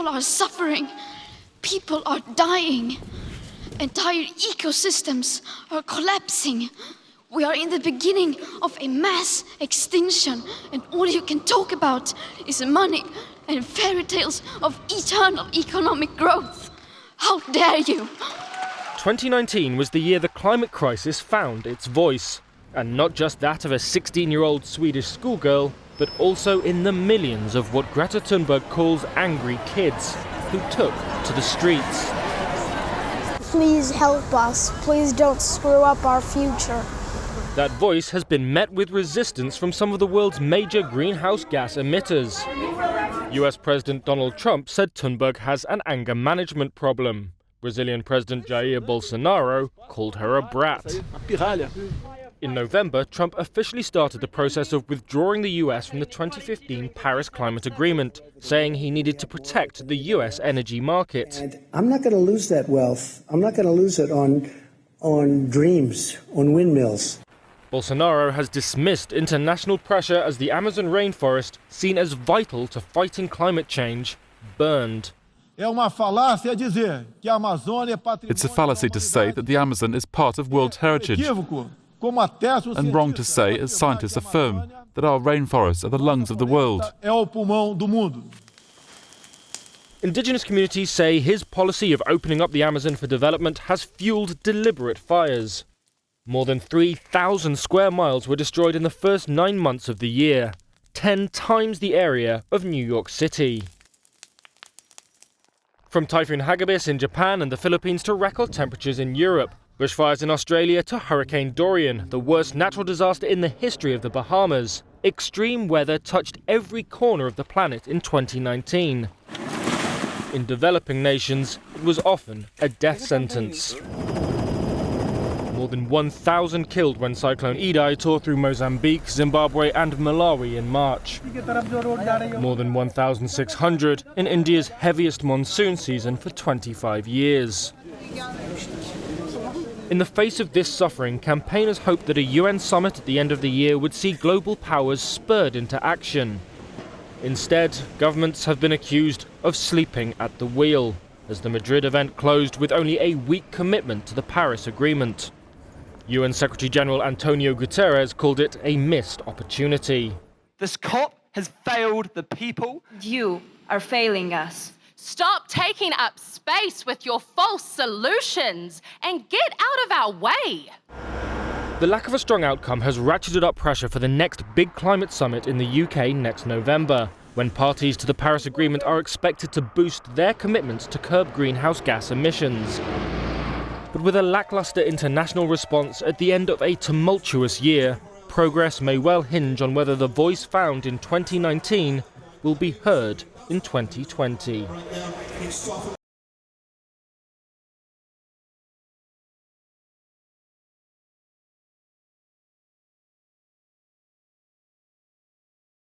People are suffering. People are dying. Entire ecosystems are collapsing. We are in the beginning of a mass extinction, and all you can talk about is money and fairy tales of eternal economic growth. How dare you! 2019 was the year the climate crisis found its voice. And not just that of a 16-year-old Swedish schoolgirl, but also in the millions of what Greta Thunberg calls angry kids who took to the streets. Please help us. Please don't screw up our future. That voice has been met with resistance from some of the world's major greenhouse gas emitters. US President Donald Trump said Thunberg has an anger management problem. Brazilian President Jair Bolsonaro called her a brat. In November, Trump officially started the process of withdrawing the US from the 2015 Paris Climate Agreement, saying he needed to protect the US energy market. And I'm not going to lose that wealth. I'm not going to lose it on dreams, on windmills. Bolsonaro has dismissed international pressure as the Amazon rainforest, seen as vital to fighting climate change, burned. It's a fallacy to say that the Amazon is part of World Heritage, and wrong to say, as scientists affirm, that our rainforests are the lungs of the world. Indigenous communities say his policy of opening up the Amazon for development has fueled deliberate fires. More than 3,000 square miles were destroyed in the first 9 months of the year, 10 times the area of New York City. From Typhoon Hagibis in Japan and the Philippines to record temperatures in Europe, bushfires in Australia to Hurricane Dorian, the worst natural disaster in the history of the Bahamas, extreme weather touched every corner of the planet in 2019. In developing nations, it was often a death sentence. More than 1,000 killed when Cyclone Idai tore through Mozambique, Zimbabwe and Malawi in March. More than 1,600 in India's heaviest monsoon season for 25 years. In the face of this suffering, campaigners hoped that a UN summit at the end of the year would see global powers spurred into action. Instead, governments have been accused of sleeping at the wheel, as the Madrid event closed with only a weak commitment to the Paris Agreement. UN Secretary-General Antonio Guterres called it a missed opportunity. This COP has failed the people. You are failing us. Stop taking up space with your false solutions and get out of our way. The lack of a strong outcome has ratcheted up pressure for the next big climate summit in the UK next November, when parties to the Paris Agreement are expected to boost their commitments to curb greenhouse gas emissions. But with a lackluster international response at the end of a tumultuous year, progress may well hinge on whether the voice found in 2019 will be heard in 2020.